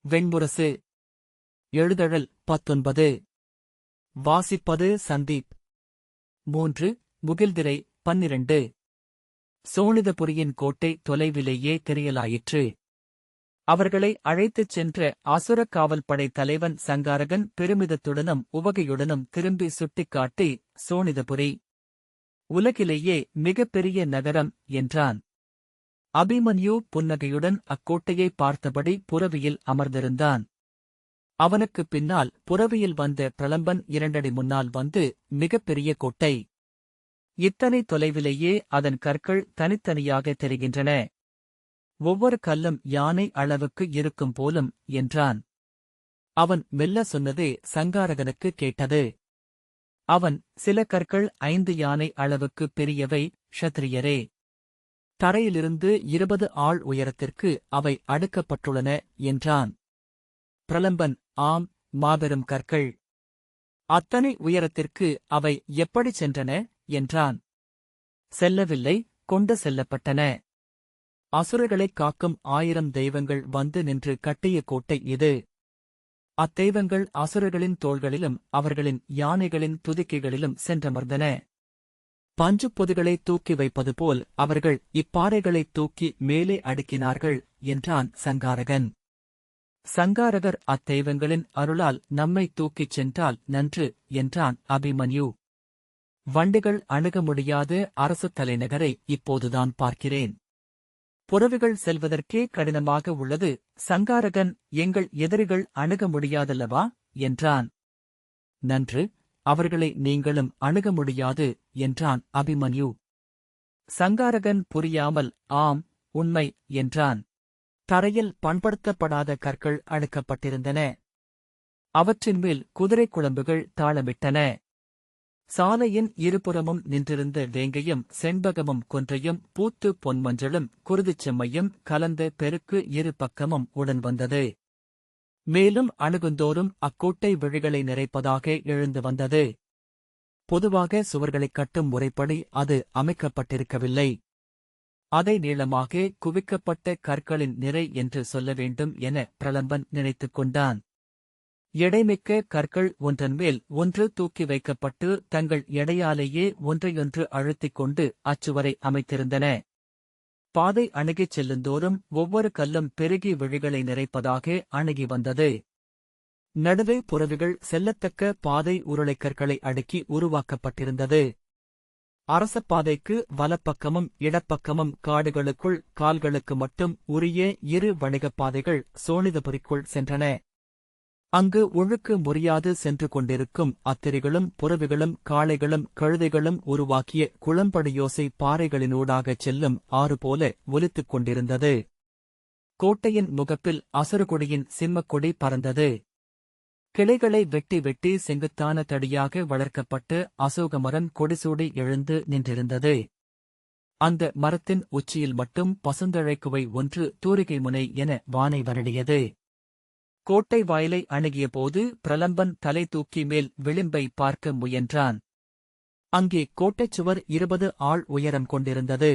வெண்முரசு. எழுதழல் 19. வாசிப்பது சந்தீப். 3. முகில்திரை 12. சோழிதபுரியின் கோட்டை தொலைவிலேயே தெரியலாயிற்று. அவர்களை அழைத்துச் சென்ற அசுரக் காவல்படை தலைவன் சங்காரகன் பெருமிதத்துடனும் உவகையுடனும் திரும்பி சுட்டிக்காட்டி, சோழிதபுரி உலகிலேயே மிகப்பெரிய நகரம் என்றான். அபிமன்யு புன்னகையுடன் அக்கோட்டையை பார்த்தபடி புரவியில் அமர்ந்திருந்தான். அவனுக்குப் பின்னால் புரவியில் வந்த பிரலம்பன் 2 அடி முன்னால் வந்து, மிகப்பெரிய கோட்டை, இத்தனை தொலைவிலேயே அதன் கற்கள் தனித்தனியாக தெரிகின்றன. ஒவ்வொரு கல்லும் யானை அளவுக்கு இருக்கும் போலும் என்றான். அவன் மெல்ல சொன்னதே சங்காரகனுக்கு கேட்டது. அவன், சில கற்கள் 5 யானை அளவுக்கு பெரியவை க்ஷத்திரியரே. தரையிலிருந்து 20 ஆள் உயரத்திற்கு அவை அடுக்கப்பட்டுள்ளன என்றான். பிரலம்பன், ஆம், மாபெரும் கற்கள். அத்தனை உயரத்திற்கு அவை எப்படிச் சென்றன என்றான். செல்லவில்லை, கொண்டு செல்லப்பட்டன. அசுரர்களைக் காக்கும் 1000 தெய்வங்கள் வந்து நின்று கட்டிய கோட்டை இது. அத்தெய்வங்கள் அசுரர்களின் தோள்களிலும் அவர்களின் யானைகளின் துதிக்கைகளிலும் சென்றமர்ந்தன. பஞ்சுப் பொதிகளை தூக்கி வைப்பது போல் அவர்கள் இப்பாறைகளைத் தூக்கி மேலே அடுக்கினார்கள் என்றான் சங்காரகன். சங்காரகர், அத்தெய்வங்களின் அருளால் நம்மை தூக்கிச் சென்றால் நன்று என்றான் அபிமன்யு. வண்டிகள் அணுக முடியாத அரசு தலைநகரை இப்போதுதான் பார்க்கிறேன். புறவிகள் செல்வதற்கே கடினமாக உள்ளது. சங்காரகன், எங்கள் எதிரிகள் அணுக முடியாதல்லவா என்றான். நன்று, அவர்களை நீங்களும் அணுக முடியாது என்றான் அபிமன்யு. சங்காரகன் புரியாமல், ஆம், உண்மை என்றான். தரையில் பண்படுத்தப்படாத கற்கள் அடுக்கப்பட்டிருந்தன. அவற்றின் மேல் குதிரை குழம்புகள் தாளமிட்டன. சாலையின் இருபுறமும் நின்றிருந்த வேங்கையும் செண்பகமும் கொன்றையும் பூத்து பொன்மஞ்சளும் குருதிச்செம்மையும் கலந்த பெருக்கு இரு பக்கமும் உடன் வந்தது. மேலும் அணுகுந்தோறும் அக்கோட்டை விழிகளை நிறைப்பதாக எழுந்து வந்தது. பொதுவாக சுவர்களைக் கட்டும் முறைப்படி அது அமைக்கப்பட்டிருக்கவில்லை. அதை நீளமாக குவிக்கப்பட்ட கற்களின் நிறை என்று சொல்ல வேண்டும் என பிரலம்பன் நினைத்துக் கொண்டான். எடைமிக்க கற்கள் ஒன்றன் மேல் ஒன்று தூக்கி வைக்கப்பட்டு தங்கள் எடையாலேயே ஒன்றையொன்று அழுத்திக் கொண்டு அச்சுவரை அமைத்திருந்தன. பாதை அணுகிச் செல்லுந்தோறும் ஒவ்வொரு கல்லும் பெருகி விழிகளை நிறைப்பதாக அணுகி வந்தது. நடுவே புறவிகள் செல்லத்தக்க பாதை உருளைக்கற்களை அடுக்கி உருவாக்கப்பட்டிருந்தது. அரசப்பாதைக்கு வலப்பக்கமும் இடப்பக்கமும் காடுகளுக்குள் கால்களுக்கு மட்டும் உரிய 2 வணிகப் பாதைகள் சோழிதபுரிக்குள் சென்றன. அங்கு ஒழுக்கு முறியாது சென்று கொண்டிருக்கும் அத்திரிகளும் புறவிகளும் காளைகளும் கழுதைகளும் உருவாக்கிய குளம்படியோசை பாறைகளினூடாகச் செல்லும் ஆறு போல ஒலித்துக் கொண்டிருந்தது. கோட்டையின் முகப்பில் அசுரகுடியின் சிம்மக்கொடி பறந்தது. கிளைகளை வெட்டி வெட்டி செங்குத்தான தடியாக வளர்க்கப்பட்டு அசோகமரம் கொடிசூடி எழுந்து நின்றிருந்தது. அந்த மரத்தின் உச்சியில் மட்டும் பசுந்தழைக்குவை ஒன்று தூரிகை முனை என வானை வருடியது. கோட்டை வாயிலை அணுகியபோது பிரலம்பன் தலை தூக்கி மேல் விளிம்பை பார்க்க முயன்றான். அங்கே கோட்டைச் சுவர் 20 ஆள் உயரம் கொண்டிருந்தது.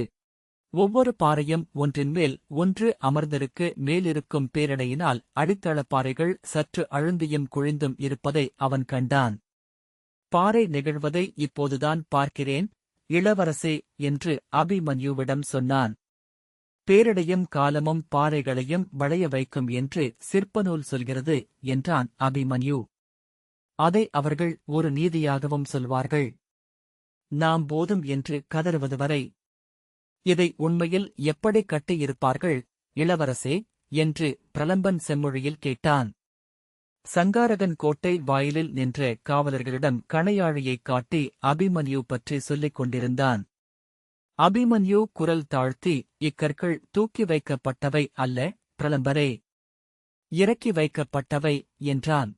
ஒவ்வொரு பாறையும் ஒன்றின் மேல் ஒன்று அமர்ந்திருக்க மேலிருக்கும் பேரடையினால் அடித்தளப்பாறைகள் சற்று அழுந்தியும் குழிந்தும் இருப்பதை அவன் கண்டான். பாறை நிகழ்வதை இப்போதுதான் பார்க்கிறேன், இளவரசே என்று அபிமன்யுவிடம் சொன்னான். பேரடையும் காலமும் பாறைகளையும் வளைய வைக்கும் என்று சிற்பநூல் சொல்கிறது என்றான் அபிமன்யு. அதை அவர்கள் ஒரு நீதியாகவும் சொல்வார்கள். நாம் போதும் என்று கதறுவது வரை. இதை உண்மையில் எப்படி கட்டியிருப்பார்கள் இளவரசே என்று பிரலம்பன் செம்மொழியில் கேட்டான். சங்காரகன் கோட்டை வாயிலில் நின்ற காவலர்களிடம் கணையாழியைக் காட்டி அபிமன்யு பற்றி சொல்லிக் கொண்டிருந்தான். அபிமன்யு குரல் தாழ்த்தி, இக்கற்கள் தூக்கி வைக்கப்பட்டவை அல்ல பிரலம்பரே, இறக்கி வைக்கப்பட்டவை என்றான்.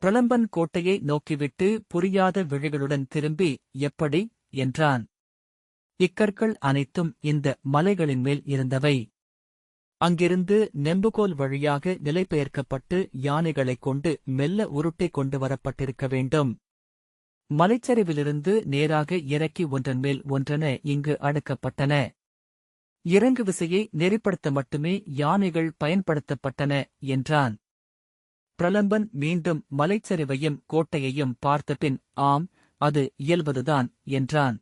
பிரலம்பன் கோட்டையை நோக்கிவிட்டு புரியாத விழிகளுடன் திரும்பி, எப்படி என்றான். இக்கற்கள் அனைத்தும் இந்த மலைகளின் மேல் இருந்தவை. அங்கிருந்து நெம்புகோல் வழியாக நிலைபெயர்க்கப்பட்டு யானைகளைக் கொண்டு மெல்ல உருட்டிக் கொண்டு வரப்பட்டிருக்க வேண்டும். மலைச்சரிவிலிருந்து நேராக இறக்கி ஒன்றன் மேல் ஒன்றென இங்கு அடுக்கப்பட்டன. இறங்கு விசையை நெறிப்படுத்த மட்டுமே யானைகள் பயன்படுத்தப்பட்டன என்றான். பிரலம்பன் மீண்டும் மலைச்சரிவையும் கோட்டையையும் பார்த்தபின் ஆம், அது இயல்பதுதான் என்றான்.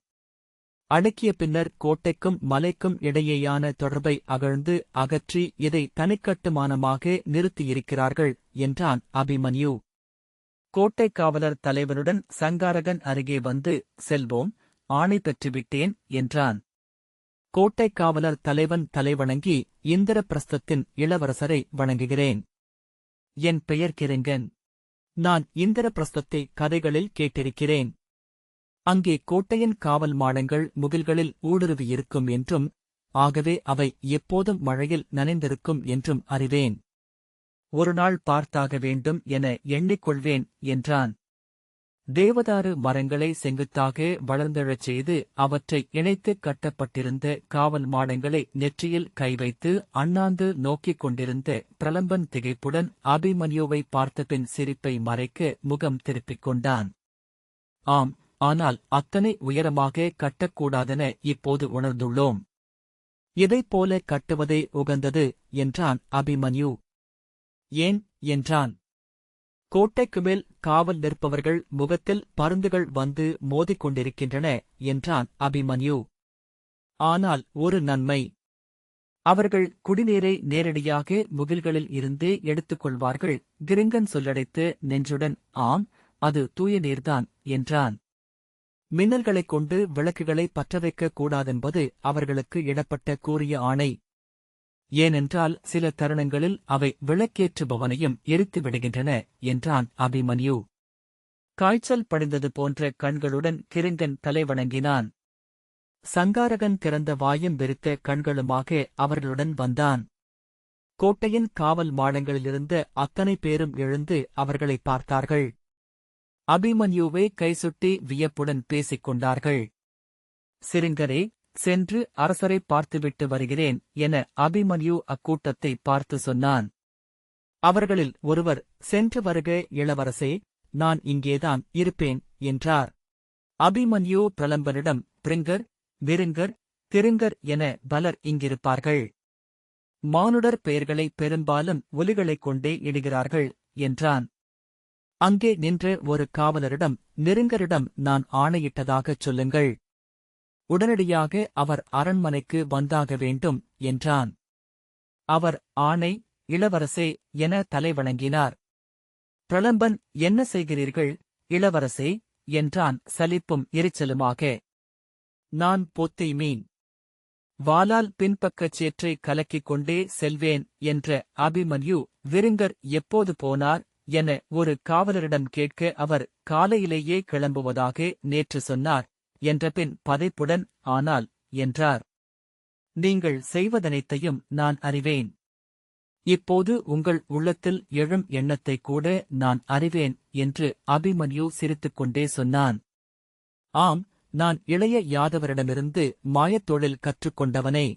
அடக்கிய பின்னர் கோட்டைக்கும் மலைக்கும் இடையேயான தொடர்பை அகழ்ந்து அகற்றி இதை தனிக்கட்டுமானமாக நிறுத்தியிருக்கிறார்கள் என்றான் அபிமன்யு. கோட்டைக் காவலர் தலைவனுடன் சங்காரகன் அருகே வந்து செல்வோம், ஆணை பெற்றுவிட்டேன் என்றான். கோட்டைக் காவலர் தலைவன் தலைவணங்கி இந்திரபிரஸ்தத்தின் இளவரசரை வணங்குகிறேன். என் பெயர் கிருங்கன். நான் இந்திரபிரஸ்தத்தை கதைகளில் கேட்டிருக்கிறேன். அங்கே கோட்டையின் காவல் மாடங்கள் முகில்களில் ஊடுருவியிருக்கும் என்றும், ஆகவே அவை எப்போதும் மழையில் நனைந்திருக்கும் என்றும் அறிவேன். ஒருநாள் பார்த்தாக வேண்டும் என எண்ணிக்கொள்வேன் என்றான். தேவதாரு மரங்களை செங்குத்தாக வளர்ந்தெழச் செய்து அவற்றை இணைத்து கட்டப்பட்டிருந்த காவல் மாடங்களை நெற்றியில் கைவைத்து அண்ணாந்து நோக்கிக் கொண்டிருந்த பிரலம்பன் திகைப்புடன் அபிமன்யுவை பார்த்தபின் சிரிப்பை மறைக்க முகம் திருப்பிக் கொண்டான். ஆம், ஆனால் அத்தனை உயரமாக கட்டக்கூடாதென இப்போது உணர்ந்துள்ளோம். இதைப்போல கட்டுவதே உகந்தது என்றான் அபிமன்யு. ஏன் என்றான். கோட்டைக்கு மேல் காவல் நிற்பவர்கள் முகத்தில் பருந்துகள் வந்து மோதிக்கொண்டிருக்கின்றன என்றான் அபிமன்யு. ஆனால் ஒரு நன்மை. அவர்கள் குடிநீரை நேரடியாக முகில்களில் இருந்தே எடுத்துக்கொள்வார்கள். கிருங்கன் சொல்லடைத்து நெஞ்சுடன் ஆம், அது தூய நீர்தான் என்றான். மின்னல்களைக் கொண்டு விளக்குகளை பற்றவைக்கக் கூடாதென்பது அவர்களுக்கு இடப்பட்ட கூறிய ஆணை. ஏனென்றால் சில தருணங்களில் அவை விளக்கேற்றுபவனையும் எரித்து விடுகின்றன என்றான் அபிமன்யு. காய்ச்சல் படிந்தது போன்ற கண்களுடன் கிருங்கன் தலைவணங்கினான். சங்காரகன் திறந்த வாயும் வெறித்த கண்களுமாக அவர்களுடன் வந்தான். கோட்டையின் காவல் மாடங்களிலிருந்த அத்தனை பேரும் எழுந்து அவர்களை பார்த்தார்கள். அபிமன்யுவை கைசுட்டி வியப்புடன் பேசிக் கொண்டார்கள். சிருங்கரே, சென்று அரசரை பார்த்துவிட்டு வருகிறேன் என அபிமன்யு அக்கூட்டத்தை பார்த்து சொன்னான். அவர்களில் ஒருவர், சென்று வருக இளவரசே, நான் இங்கேதான் இருப்பேன் என்றார். அபிமன்யு பிரலம்பனிடம், பிரிங்கர், விருங்கர், திருங்கர் என பலர் இங்கிருப்பார்கள். மானுடர் பெயர்களை பெரும்பாலும் ஒலிகளைக் கொண்டே இடுகிறார்கள் என்றான். அங்கே நின்ற ஒரு காவலரிடம், நெருங்கரிடம் நான் ஆணையிட்டதாகச் சொல்லுங்கள். உடனடியாக அவர் அரண்மனைக்கு வந்தாக வேண்டும் என்றான். அவர் ஆணை, இளவரசே என தலைவணங்கினார். பிரலம்பன், என்ன செய்கிறீர்கள் இளவரசே என்றான் சலிப்பும் எரிச்சலுமாக. நான் பொத்தை மீன். வாளால் பின்பக்கச் சேற்றை கலக்கிக் கொண்டே செல்வேன் என்ற அபிமன்யு, விருங்கர் எப்போது போனார் என ஒரு காவலரிடம் கேட்க அவர் காலையிலேயே கிளம்புவதாக நேற்று சொன்னார் என்றபின் பதைப்புடன் ஆனால் என்றார். நீங்கள் செய்வதனைத்தையும் நான் அறிவேன். இப்போது உங்கள் உள்ளத்தில் எழும் எண்ணத்தைக் கூட நான் அறிவேன் என்று அபிமன்யு சிரித்துக்கொண்டே சொன்னான். ஆம், நான் இளைய யாதவரிடமிருந்து மாயத்தொழில் கற்றுக்கொண்டவனே.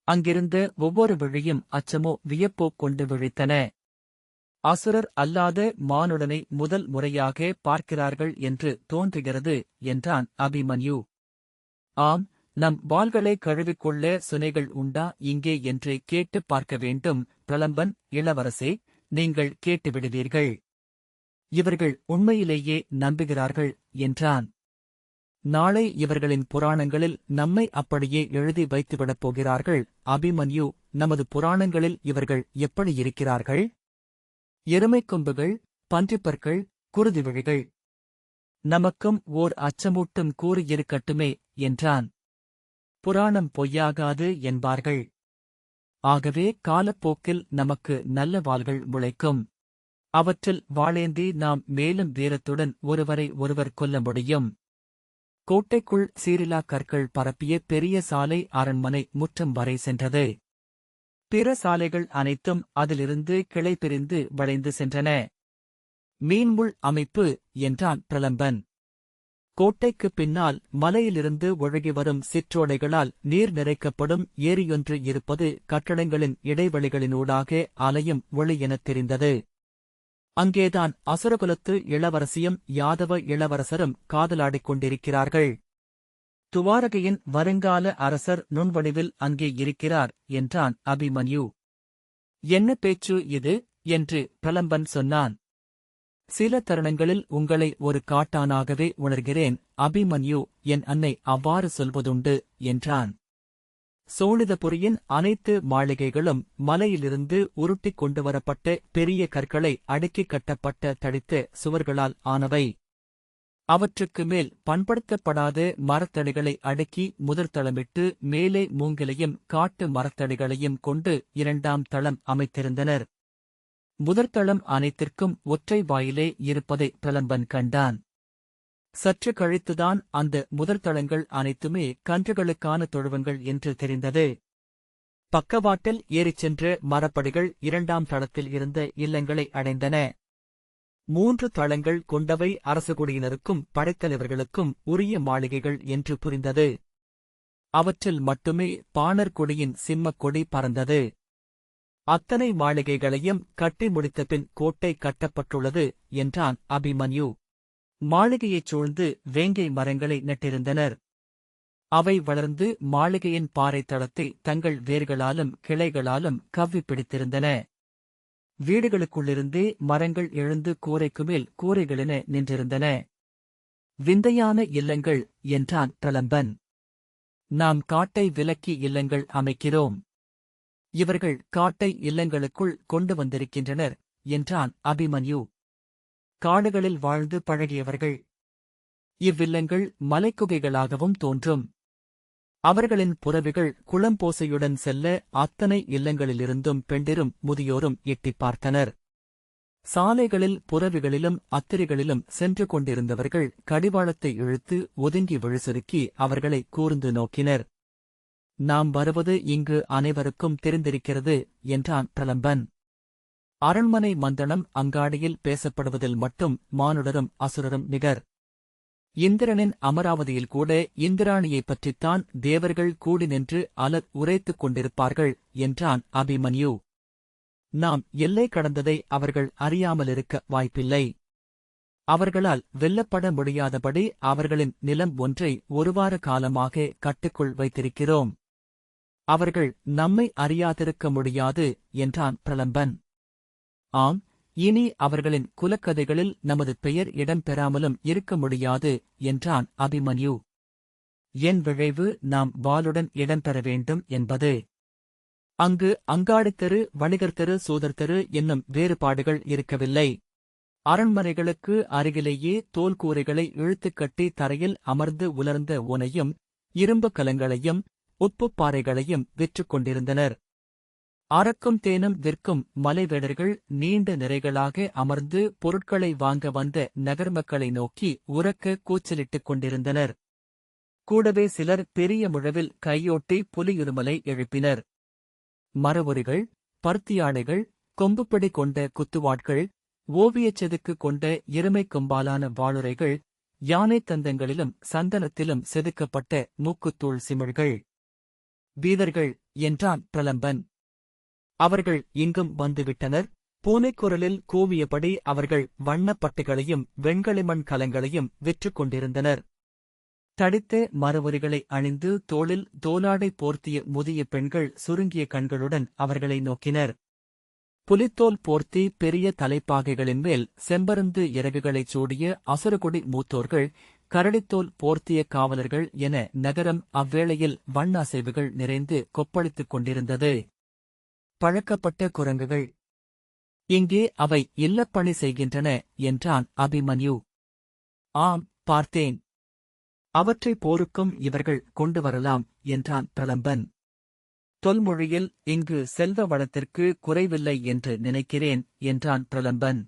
அங்கிருந்த ஒவ்வொரு விழியும் அச்சமோ வியப்போ கொண்டு விழித்தன. அசுரர் அல்லாத மானுடனை முதல் முறையாக பார்க்கிறார்கள் என்று தோன்றுகிறது என்றான் அபிமன்யு. ஆம், நம் வாள்களை கழுவிக்கொள்ள சுனைகள் உண்டா இங்கே என்று கேட்டுப் பார்க்க வேண்டும். பிரலம்பன், இளவரசே, நீங்கள் கேட்டுவிடுவீர்கள். இவர்கள் உண்மையிலேயே நம்புகிறார்கள் என்றான். நாளை இவர்களின் புராணங்களில் நம்மை அப்படியே எழுதி வைத்துவிடப் போகிறார்கள். அபிமன்யு, நமது புராணங்களில் இவர்கள் எப்படி இருக்கிறார்கள்? எருமைக்கொம்புகள், பன்றிப்பற்கள், குருதிவிழிகள். நமக்கும் ஓர் அச்சமூட்டும் கூறியிருக்கட்டுமே என்றான். புராணம் பொய்யாகாது என்பார்கள். ஆகவே காலப்போக்கில் நமக்கு நல்ல வாள்கள் முளைக்கும். அவற்றில் வாளேந்தி நாம் மேலும் வீரத்துடன் ஒருவரை ஒருவர் கொல்ல முடியும். கோட்டைக்குள் சீரிலா கற்கள் பரப்பிய பெரிய சாலை அரண்மனை முற்றம் வரை சென்றது. பிற சாலைகள் அனைத்தும் அதிலிருந்து கிளை பிரிந்து வளைந்து சென்றன. மீன்முள் அமைப்பு என்றான் பிரலம்பன். கோட்டைக்குப் பின்னால் மலையிலிருந்து ஒழுகி வரும் சிற்றோடைகளால் நீர் நிறைக்கப்படும் ஏரியொன்று இருப்பது கட்டடங்களின் இடைவெளிகளினூடாக அலையும் ஒளி எனத் தெரிந்தது. அங்கேதான் அசுரகுலத்து இளவரசியும் யாதவ இளவரசரும் காதலாடிக் கொண்டிருக்கிறார்கள். துவாரகையின் வருங்கால அரசர் நுண்வடிவில் அங்கே இருக்கிறார் என்றான் அபிமன்யு. என்ன பேச்சு இது என்று பிரலம்பன் சொன்னான். சில தருணங்களில் உங்களை ஒரு காட்டானாகவே உணர்கிறேன் அபிமன்யு, என் அன்னை அவ்வாறு சொல்வதுண்டு என்றான். சோழிதபுரியின் அனைத்து மாளிகைகளும் மலையிலிருந்து உருட்டிக் கொண்டுவரப்பட்ட பெரிய கற்களை அடுக்கிக் கட்டப்பட்ட தடித்த சுவர்களால் ஆனவை. அவற்றுக்கு மேல் பண்படுத்தப்படாத மரத்தடிகளை அடுக்கி முதற்தளமிட்டு மேலே மூங்கிலையும் காட்டு மரத்தடிகளையும் கொண்டு இரண்டாம் தளம் அமைத்திருந்தனர். முதற்தளம் அனைத்திற்கும் ஒற்றை வாயிலே இருப்பதை பிரலம்பன் கண்டான். சற்று கழித்துதான் அந்த முதற்தளங்கள் அனைத்துமே கன்றுகளுக்கான தொழுவங்கள் என்று தெரிந்தது. பக்கவாட்டில் ஏறிச் சென்ற மரப்படிகள் இரண்டாம் தளத்தில் இருந்த இல்லங்களை அடைந்தன. 3 தளங்கள் கொண்டவை அரசகுடியினருக்கும் படைத்தலைவர்களுக்கும் உரிய மாளிகைகள் என்று புரிந்தது. அவற்றில் மட்டுமே பாணர் கொடியின் சிம்மக் கொடி பறந்தது. அத்தனை மாளிகைகளையும் கட்டி முடித்தபின் கோட்டை கட்டப்பட்டுள்ளது என்றான் அபிமன்யு. மாளிகையைச் சூழ்ந்து வேங்கை மரங்களை நட்டிருந்தனர். அவை வளர்ந்து மாளிகையின் பாறை தளத்தை தங்கள் வேர்களாலும் கிளைகளாலும் கவ்விப் பிடித்திருந்தன. வீடுகளுக்குள்ளிருந்தே மரங்கள் எழுந்து கூரைக்கு மேல் கூரைகளென நின்றிருந்தன. விந்தையான இல்லங்கள் என்றான் பிரலம்பன். நாம் காட்டை விலக்கி இல்லங்கள் அமைக்கிறோம். இவர்கள் காட்டை இல்லங்களுக்குள் கொண்டு வந்திருக்கின்றனர் என்றான் அபிமன்யு. காடுகளில் வாழ்ந்து பழகியவர்கள். இவ்வில்லங்கள் மலைக்குகைகளாகவும் தோன்றும். அவர்களின் புறவிகள் குளம்போசையுடன் செல்ல அத்தனை இல்லங்களிலிருந்தும் பெண்டிரும் முதியோரும் எட்டிப் பார்த்தனர். சாலைகளில் புறவிகளிலும் அத்திரிகளிலும் சென்று கொண்டிருந்தவர்கள் கடிவாளத்தை இழுத்து ஒதுங்கி விழுசுருக்கி அவர்களை கூர்ந்து நோக்கினர். நாம் வருவது இங்கு அனைவருக்கும் தெரிந்திருக்கிறது என்றான் பிரலம்பன். அரண்மனை மந்தனம் அங்காடியில் பேசப்படுவதில் மட்டும் மானுடரும் அசுரரும் நிகர். இந்திரனின் அமராவதியில் கூட இந்திராணியைப் பற்றித்தான் தேவர்கள் கூடி நின்று அலர் உரைத்துக் கொண்டிருப்பார்கள் என்றான் அபிமன்யு. நாம் எல்லை கடந்ததை அவர்கள் அறியாமலிருக்க வாய்ப்பில்லை. அவர்களால் வெல்லப்பட முடியாதபடி அவர்களின் நிலம் ஒன்றை ஒரு வார காலமாக கட்டுக்குள் வைத்திருக்கிறோம். அவர்கள் நம்மை அறியாதிருக்க முடியாது என்றான் பிரலம்பன். ஆம், இனி அவர்களின் குலக்கதைகளில் நமது பெயர் இடம்பெறாமலும் இருக்க முடியாது என்றான் அபிமன்யு. என் விழைவு நாம் வாளுடன் இடம்பெற வேண்டும் என்பது. அங்கு அங்காடித்தெரு, வணிகர்தெரு, சூதர்தெரு என்னும் வேறுபாடுகள் இருக்கவில்லை. அரண்மனைகளுக்கு அருகிலேயே தோல்கூரைகளை இழுத்துக்கட்டி தரையில் அமர்ந்து உலர்ந்த ஊனையும் இரும்புக் கலங்களையும் உப்புப் பாறைகளையும் விற்றுக் கொண்டிருந்தனர். அரக்கும் தேனும் விற்கும் மலைவேடர்கள் நீண்ட நிறைகளாக அமர்ந்து பொருட்களை வாங்க வந்த நகர்மக்களை நோக்கி உரக்க கூச்சலிட்டுக் கொண்டிருந்தனர். கூடவே சிலர் பெரிய முழவில் கையோட்டி புலியுருமலை எழுப்பினர். மரவொரிகள், பருத்தியாடைகள், கொம்புப்படி கொண்ட குத்துவாட்கள், ஓவியச் செதுக்கு கொண்ட இருமைக் கொம்பாலான வாளுரைகள், யானைத் தந்தங்களிலும் சந்தனத்திலும் செதுக்கப்பட்ட மூக்குத்தூள் சிமிழ்கள். வீரர்கள் என்றான் பிரலம்பன். அவர்கள் இங்கும் வந்துவிட்டனர். பூனைக்குரலில் கூவியபடி அவர்கள் வண்ணப்பட்டைகளையும் வெண்களிமண் கலங்களையும் விற்றுக் கொண்டிருந்தனர். தடித்த மரவொரிகளை அணிந்து தோளில் தோலாடை போர்த்திய முதிய பெண்கள் சுருங்கிய கண்களுடன் அவர்களை நோக்கினர். புலித்தோல் போர்த்தி பெரிய தலைப்பாகைகளின் மேல் செம்பருந்து இறகுகளைச் சூடிய அசுரகுடி மூத்தோர்கள், கரடித்தோல் போர்த்திய காவலர்கள் என நகரம் அவ்வேளையில் வண்ண அசைவுகள் நிறைந்து கொப்பளித்துக் கொண்டிருந்தது. பழக்கப்பட்ட குரங்குகள். இங்கே அவை இல்லப்பணி செய்கின்றன என்றான் அபிமன்யு. ஆம், பார்த்தேன். அவற்றை போருக்கும் இவர்கள் கொண்டு வரலாம் என்றான் பிரலம்பன். தொல்மொழியில் இங்கு செல்வ வளத்திற்கு குறைவில்லை என்று நினைக்கிறேன் என்றான் பிரலம்பன்.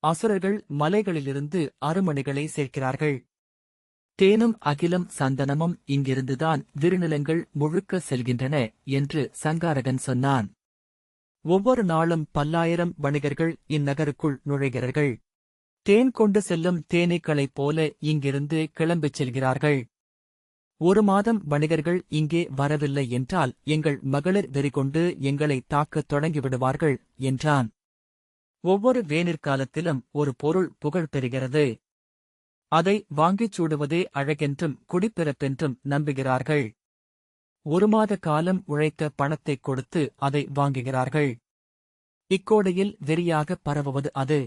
அசுரர்கள் மலைகளிலிருந்து அருமணிகளை சேர்க்கிறார்கள். தேனும் அகிலம் சந்தனமும் இங்கிருந்துதான் விருநிலங்கள் முழுக்க செல்கின்றன என்று சங்காரகன் சொன்னான். ஒவ்வொரு நாளும் பல்லாயிரம் வணிகர்கள் இந்நகருக்குள் நுழைகிறார்கள். தேன் கொண்டு செல்லும் தேனீக்களைப் போல இங்கிருந்து கிளம்பிச் செல்கிறார்கள். 1 மாதம் வணிகர்கள் இங்கே வரவில்லை என்றால் எங்கள் மகளிர் வெறிகொண்டு எங்களை தாக்கத் தொடங்கிவிடுவார்கள் என்றான். ஒவ்வொரு வேனிற்காலத்திலும் ஒரு பொருள் புகழ் பெறுகிறது. அதை வாங்கிச் சூடுவதே அழகென்றும் குடிப்பிறப்பென்றும் நம்புகிறார்கள். 1 மாத காலம் உழைத்த பணத்தைக் கொடுத்து அதை வாங்குகிறார்கள். இக்கோடையில் வெறியாக பரவுவது அது.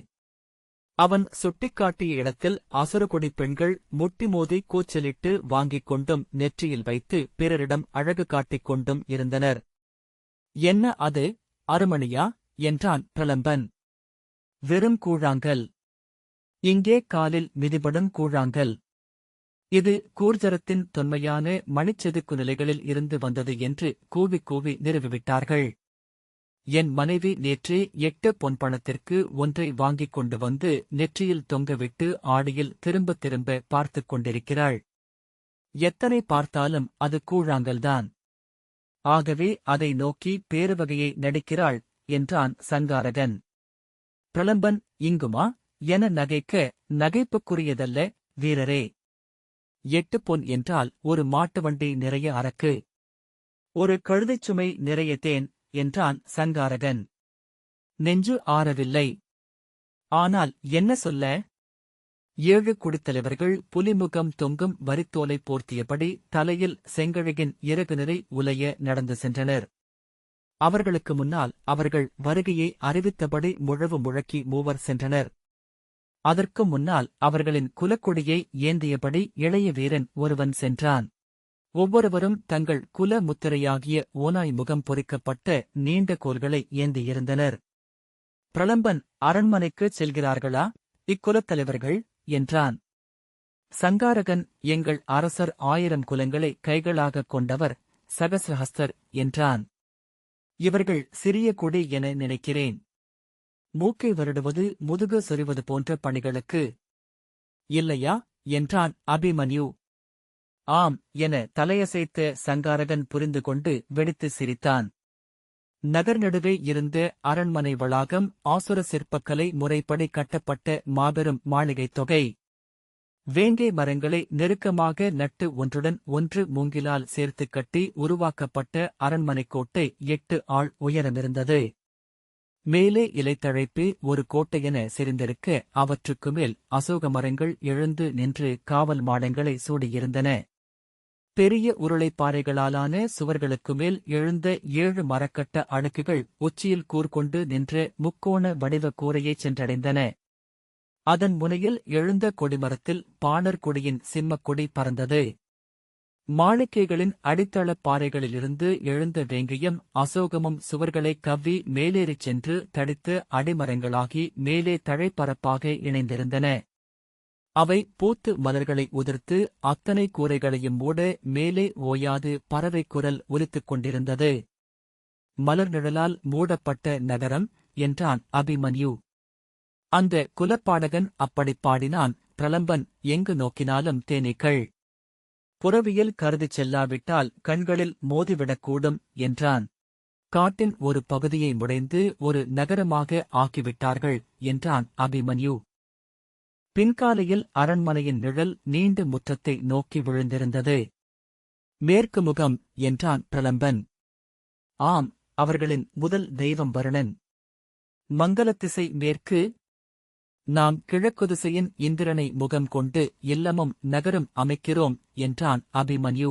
அவன் சுட்டிக்காட்டிய இடத்தில் அசுரகுடி பெண்கள் முட்டி மோதி கூச்சலிட்டு வாங்கிக் கொண்டும் நெற்றியில் வைத்து பிறரிடம் அழகு காட்டிக் கொண்டும் இருந்தனர். என்ன அது, அருமணியா என்றான் பிரலம்பன். வெறும் கூழாங்கல். இங்கே காலில் மிதிபடும் கூழாங்கல். இது கூர்ஜரத்தின் தொன்மையான மணிச்செதுக்கு நிலைகளில் இருந்து வந்தது என்று கூவிக் கூவி நிறுவிவிட்டார்கள். என் மனைவி நேற்றே 8 பொன்பணத்திற்கு ஒன்றை வாங்கிக் கொண்டு வந்து நெற்றியில் தொங்கவிட்டு ஆடியில் திரும்பத் திரும்ப பார்த்துக் கொண்டிருக்கிறாள். எத்தனை பார்த்தாலும் அது கூழாங்கல்தான். ஆகவே அதை நோக்கி பேருவகையை நடிக்கிறாள் என்றான் சங்காரகன். பிரலம்பன் இங்குமா என நகைக்க, நகைப்புக்குரியதல்ல வீரரே. 8 பொன் என்றால் ஒரு மாட்டு வண்டி நிறைய அரக்கு, ஒரு கழுதைச் சுமை நிறைய தேன் என்றான் சங்காரகன். நெஞ்சு ஆறவில்லை. ஆனால் என்ன சொல்ல? 7 குடித்தலைவர்கள் புலிமுகம் தொங்கும் வரித்தோலை போர்த்தியபடி தலையில் செங்கழுகின் இறகு நிறை உலைய நடந்து சென்றனர். அவர்களுக்கு முன்னால் அவர்கள் வருகையை அறிவித்தபடி முழவு முழக்கி மூவர் சென்றனர். அதற்கு முன்னால் அவர்களின் குலக்கொடியை ஏந்தியபடி இளைய வீரன் ஒருவன் சென்றான். ஒவ்வொருவரும் தங்கள் குல முத்திரையாகிய ஓநாய் முகம் பொறிக்கப்பட்ட நீண்ட கோல்களை ஏந்தியிருந்தனர். பிரலம்பன், அரண்மனைக்குச் செல்கிறார்களா இக்குலத் தலைவர்கள் என்றான். சங்காரகன், எங்கள் அரசர் 1000 குலங்களை கைகளாகக் கொண்டவர், சகசிரஹஸ்தர் என்றான். இவர்கள் சிறிய கொடி என நினைக்கிறேன். மூக்கை வருடுவது முதுகு சொறிவது போன்ற பணிகளுக்கு இல்லையா என்றான் அபிமன்யு. ஆம் என தலையசைத்த சங்காரகன் புரிந்து கொண்டு வெடித்து சிரித்தான். நகர் நடுவே இருந்த அரண்மனை வளாகம் ஆசுர சிற்பக்கலை முறைப்படி கட்டப்பட்ட மாபெரும் மாளிகைத் தொகை. வேங்கை மரங்களை நெருக்கமாக நட்டு ஒன்றுடன் ஒன்று மூங்கிலால் சேர்த்துக் கட்டி உருவாக்கப்பட்ட அரண்மனைக் கோட்டை 8 ஆள் உயரமிருந்தது. மேலே இலைத்தழைப்பு ஒரு கோட்டையென செறிந்திருக்க அவற்றுக்கு மேல் அசோக மரங்கள் எழுந்து நின்று காவல் மாடங்களை சூடியிருந்தன. பெரிய உருளைப்பாறைகளாலான சுவர்களுக்கு மேல் எழுந்த 7 மரக்கட்ட அடுக்குகள் உச்சியில் கூர்கொண்டு நின்ற முக்கோண வடிவ கூரையைச் சென்றடைந்தன. அதன் முனையில் எழுந்த கொடிமரத்தில் பாணர் கொடியின் சிம்மக்கொடி பறந்தது. மாளிகைகளின் அடித்தளப் பாறைகளிலிருந்து எழுந்த வேங்கையும் அசோகமும் சுவர்களைக் கவ்வி மேலேறிச் சென்று தடித்த அடிமரங்களாகி மேலே தழைப்பரப்பாக இணைந்திருந்தன. அவை பூத்து மலர்களை உதிர்த்து அத்தனை கூரைகளையும் மூட மேலே ஓயாது பறவை குரல் ஒலித்துக் கொண்டிருந்தது. மலர் நிழலால் மூடப்பட்ட நகரம் என்றான் அபிமன்யு. அந்த குலப்பாடகன் அப்படிப் பாடினான். பிரலம்பன், எங்கு நோக்கினாலும் தேனீக்கள். புறவியல் கருதிச் செல்லாவிட்டால் கண்களில் மோதிவிடக்கூடும் என்றான். காட்டின் ஒரு பகுதியை முடைந்து ஒரு நகரமாக ஆக்கிவிட்டார்கள் என்றான் அபிமன்யு. பின்காலையில் அரண்மனையின் நிழல் நீண்ட முற்றத்தை நோக்கி விழுந்திருந்தது. மேற்கு முகம் என்றான் பிரலம்பன். ஆம், அவர்களின் முதல் தெய்வம் வருணன். மங்கலத்திசை மேற்கு. நாம் கிழக்கு திசையின் இந்திரனை முகம் கொண்டு இல்லமும் நகரும் அமைக்கிறோம் என்றான் அபிமன்யு.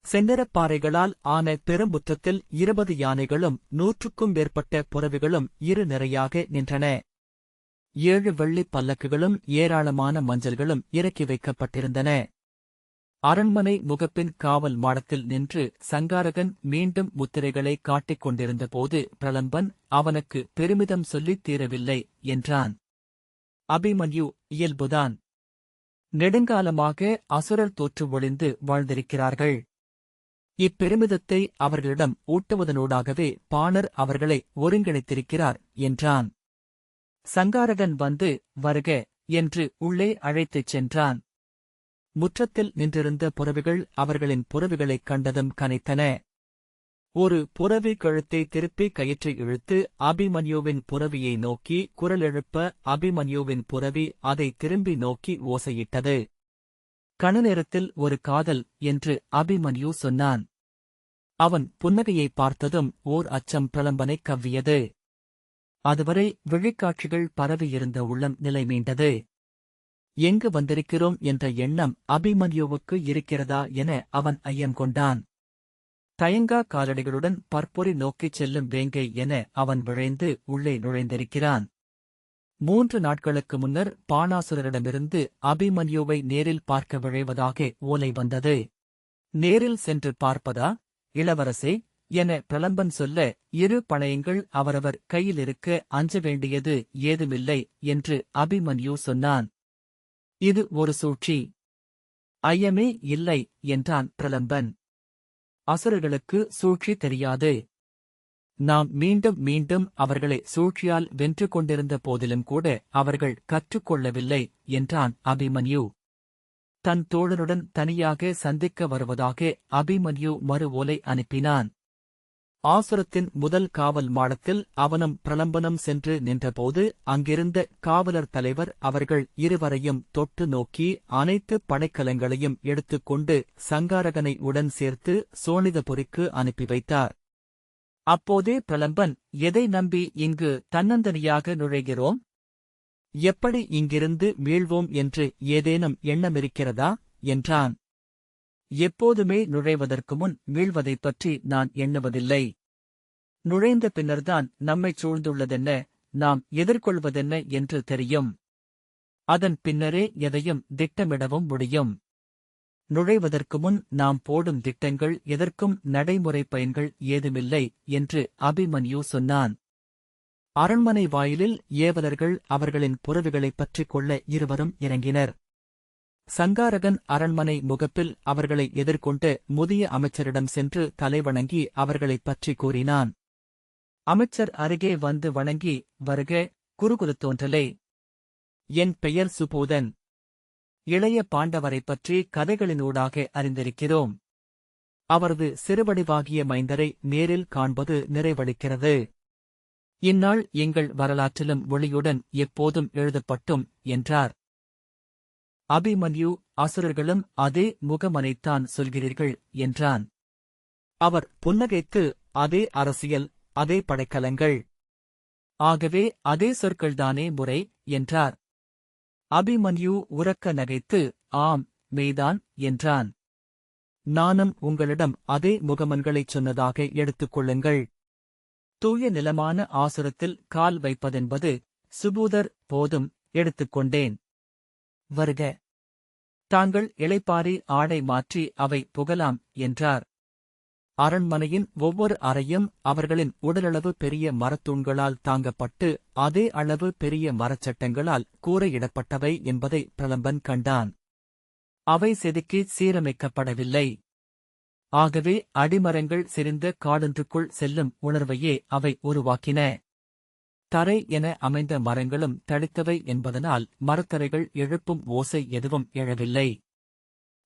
செந்நிறப்பாறைகளால் ஆன பெருமுற்றத்தில் 20 யானைகளும் 100க்கும் மேற்பட்ட புறவிகளும் இரு நிறையாக நின்றன. 7 வெள்ளிப் பல்லக்குகளும் ஏராளமான மஞ்சள்களும் இறக்கி வைக்கப்பட்டிருந்தன. அரண்மனை முகப்பின் காவல் மாடத்தில் நின்று சங்காரகன் மீண்டும் முத்திரைகளை காட்டிக் கொண்டிருந்தபோது பிரலம்பன் அவனுக்கு பெருமிதம் சொல்லித் தீரவில்லை என்றான். அபிமன்யு, இயல்புதான். நெடுங்காலமாக அசுரர் தோற்று ஒளிந்து வாழ்ந்திருக்கிறார்கள். இப்பெருமிதத்தை அவர்களிடம் ஊட்டுவதனூடாகவே பாணர் அவர்களை ஒருங்கிணைத்திருக்கிறார் என்றான். சங்காரகன் வந்து வருக என்று உள்ளே அழைத்துச் சென்றான். முற்றத்தில் நின்றிருந்த புறவிகள் அவர்களின் புறவிகளைக் கண்டதும் கனைத்தன. ஒரு புறவி கழுத்தை திருப்பி கயிற்றை இழுத்து அபிமன்யுவின் புறவியை நோக்கி குரல் எழுப்ப அபிமன்யுவின் புறவி அதை திரும்பி நோக்கி ஓசையிட்டது. கணநேரத்தில் ஒரு காதல் என்று அபிமன்யு சொன்னான். அவன் புன்னகையை பார்த்ததும் ஓர் அச்சம் பிரலம்பனைக் கவ்வியது. அதுவரை விழிக்காட்சிகள் பரவியிருந்த உள்ளம் நிலை மீண்டது. எங்கு வந்திருக்கிறோம் என்ற எண்ணம் அபிமன்யுவுக்கு இருக்கிறதா என அவன் ஐயம் கொண்டான். தயங்கா காலடிகளுடன் பற்பொறி நோக்கிச் செல்லும் வேங்கை என அவன் விழைந்து உள்ளே நுழைந்திருக்கிறான். 3 நாட்களுக்கு முன்னர் பாணாசுரரிடமிருந்து அபிமன்யுவை நேரில் பார்க்க விழைவதாக ஓலை வந்தது. நேரில் சென்று பார்ப்பதா இளவரசே என பிரலம்பன் சொல்ல, 2 பணயங்கள் அவரவர் கையிலிருக்க அஞ்ச வேண்டியது ஏதுமில்லை என்று அபிமன்யு சொன்னான். இது ஒரு சூழ்ச்சி. ஐயமே இல்லை என்றான் பிரலம்பன். அசுரர்களுக்கு சூழ்ச்சி தெரியாது. நாம் மீண்டும் மீண்டும் அவர்களை சூழ்ச்சியால் வென்று கொண்டிருந்த போதிலும் கூட அவர்கள் கற்றுக்கொள்ளவில்லை என்றான் அபிமன்யு. தன் தோழனுடன் தனியாக சந்திக்க வருவதாக அபிமன்யு மறு ஓலை அனுப்பினான். ஆசுரத்தின் முதல் காவல் மாடத்தில் அவனும் பிரலம்பனும் சென்று நின்றபோது அங்கிருந்த காவலர் தலைவர் அவர்கள் இருவரையும் தொட்டு நோக்கி அனைத்து படைக்கலங்களையும் எடுத்துக்கொண்டு சங்காரகனை உடன் சேர்த்து சோனிதபுரிக்கு அனுப்பி வைத்தார். அப்போதே பிரலம்பன், எதை நம்பி இங்கு தன்னந்தனியாக நுழைகிறோம்? எப்படி இங்கிருந்து மீள்வோம் என்று ஏதேனும் எண்ணமிருக்கிறதா என்றான். எப்போதுமே நுழைவதற்கு முன் மீள்வதைப் பற்றி நான் எண்ணுவதில்லை. நுழைந்த பின்னர்தான் நம்மைச் சூழ்ந்துள்ளதென்ன, நாம் எதிர்கொள்வதென்ன என்று தெரியும். அதன் பின்னரே எதையும் திட்டமிடவும் முடியும். நுழைவதற்கு முன் நாம் போடும் திட்டங்கள் எதற்கும் நடைமுறை பயன்கள் ஏதுமில்லை என்று அபிமன்யு சொன்னான். அரண்மனை வாயிலில் ஏவலர்கள் அவர்களின் புறவிகளைப் பற்றிக் கொள்ள இருவரும் இறங்கினர். சங்காரகன் அரண்மனை முகப்பில் அவர்களை எதிர்கொண்டு முதிய அமைச்சரிடம் சென்று தலைவணங்கி அவர்களைப் பற்றி கூறினான். அமைச்சர் அருகே வந்து வணங்கி, வருக குருகுலத்தோன்றலே. என் பெயர் சுபோதன். இளைய பாண்டவரைப் பற்றி கதைகளினூடாக அறிந்திருக்கிறோம். அவரது சிறுவடிவாகிய மைந்தரை நேரில் காண்பது நிறைவளிக்கிறது. இந்நாள் எங்கள் வரலாற்றிலும் ஒளியுடன் எப்போதும் எழுதப்பட்டும் என்றார். அபிமன்யு, அசுரர்களும் அதே முகமனைத்தான் சொல்கிறீர்கள் என்றான். அவர் புன்னகைத்து, அதே அரசியல், அதே படைக்கலங்கள். ஆகவே அதே சொற்கள்தானே முறை என்றார். அபிமன்யு உரக்க நகைத்து, ஆம் மெய்தான் என்றான். நானும் உங்களிடம் அதே முகமன்களைச் சொன்னதாக எடுத்துக் கொள்ளுங்கள். தூய நிலமான ஆசுரத்தில் கால் வைப்பதென்பது சுபூதர் போதும் எடுத்துக்கொண்டேன். வருக. தாங்கள் இளைப்பாரி ஆடை மாற்றி அவை புகலாம் என்றார். அரண்மனையின் ஒவ்வொரு அறையும் அவர்களின் உடலளவு பெரிய மரத்தூண்களால் தாங்கப்பட்டு அதே அளவு பெரிய மரச்சட்டங்களால் கூரையிடப்பட்டவை என்பதை பிரலம்பன் கண்டான். அவை செதுக்கி சீரமைக்கப்படவில்லை. ஆகவே அடிமரங்கள் செறிந்த காடொன்றுக்குள் செல்லும் உணர்வையே அவை உருவாக்கின. தரை என அமைந்த மரங்களும் தடித்தவை என்பதனால் மரத்தரைகள் எழுப்பும் ஓசை எதுவும் எழவில்லை.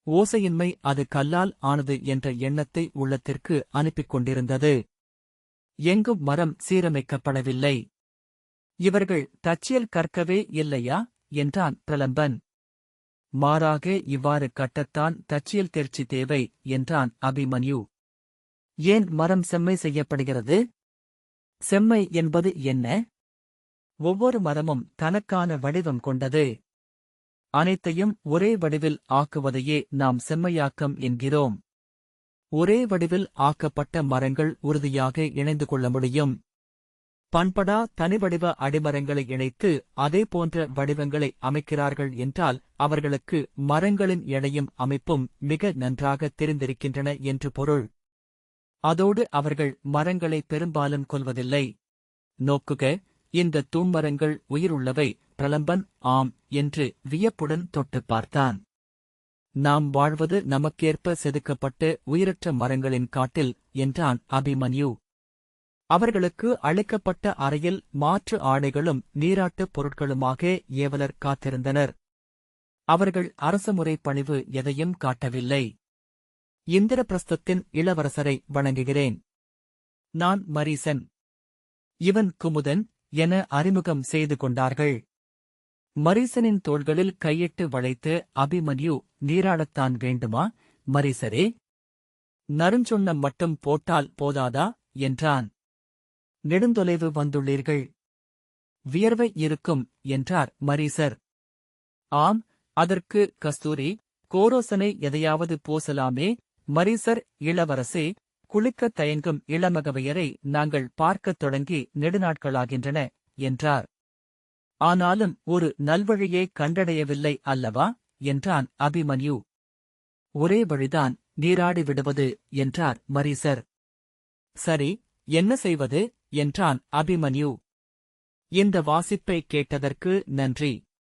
ஓசையின்மை அது கல்லால் ஆனது என்ற எண்ணத்தை உள்ளத்திற்கு அனுப்பிக் கொண்டிருந்தது. எங்கும் மரம் சீரமைக்கப்படவில்லை. இவர்கள் தச்சியல் கற்கவே இல்லையா என்றான் பிரலம்பன். மாறாக இவ்வாறு கட்டத்தான் தச்சியல் தேர்ச்சி தேவை என்றான் அபிமன்யு. ஏன் மரம் செம்மை செய்யப்படுகிறது? செம்மை என்பது என்ன? ஒவ்வொரு மரமும் தனக்கான வடிவம் கொண்டது. அனைத்தையும் ஒரே வடிவில் ஆக்குவதையே நாம் செம்மையாக்கம் என்கிறோம். ஒரே வடிவில் ஆக்கப்பட்ட மரங்கள் உறுதியாக இணைந்து கொள்ள முடியும். பண்படா தனிவடிவ அடிமரங்களை இணைத்து அதே போன்ற வடிவங்களை அமைக்கிறார்கள் என்றால் அவர்களுக்கு மரங்களின் எடையும் அமைப்பும் மிக நன்றாக தெரிந்திருக்கின்றன என்று பொருள். அதோடு அவர்கள் மரங்களை பெரும்பாலும் கொல்வதில்லை. நோக்குக, இந்த தூண்மரங்கள் உயிருள்ளவை. பிரலம்பன் ஆம் என்று வியப்புடன் தொட்டுப் பார்த்தான். நாம் வாழ்வது நமக்கேற்ப செதுக்கப்பட்டு உயிரற்ற மரங்களின் காட்டில் என்றான் அபிமன்யு. அவர்களுக்கு அளிக்கப்பட்ட அறையில் மாற்று ஆடைகளும் நீராட்டுப் பொருட்களுமாக ஏவலர் காத்திருந்தனர். அவர்கள் அரசமுறை பணிவு எதையும் காட்டவில்லை. இந்திரபிரஸ்தத்தின் இளவரசரை வணங்குகிறேன். நான் மரீசன். இவன் குமுதன் என அறிமுகம் செய்து கொண்டார்கள். மரீசனின் தோள்களில் கையிட்டு வளைத்து அபிமன்யு, நீராடத்தான் வேண்டுமா மரீசரே? நறுஞ்சொன்னம் மட்டும் போட்டால் போதாதா என்றான். நெடுந்தொலைவு வந்துள்ளீர்கள். வியர்வை இருக்கும் என்றார் மரீசர். ஆம், அதற்கு கஸ்தூரி, கோரோசனை எதையாவது பூசலாமே. மரீசர், இளவரசே, குளிக்கத் தயங்கும் இளமகவையரை நாங்கள் பார்க்கத் தொடங்கி நெடுநாட்களாகின்றன என்றார். ஆனாலும் ஒரு நல்வழியே கண்டடையவில்லை அல்லவா என்றான் அபிமன்யு. ஒரே வழிதான், நீராடி விடுவது என்றார் மரீசர். சரி, என்ன செய்வது என்றான் அபிமன்யு. இந்த வாசிப்பை கேட்டதற்கு நன்றி.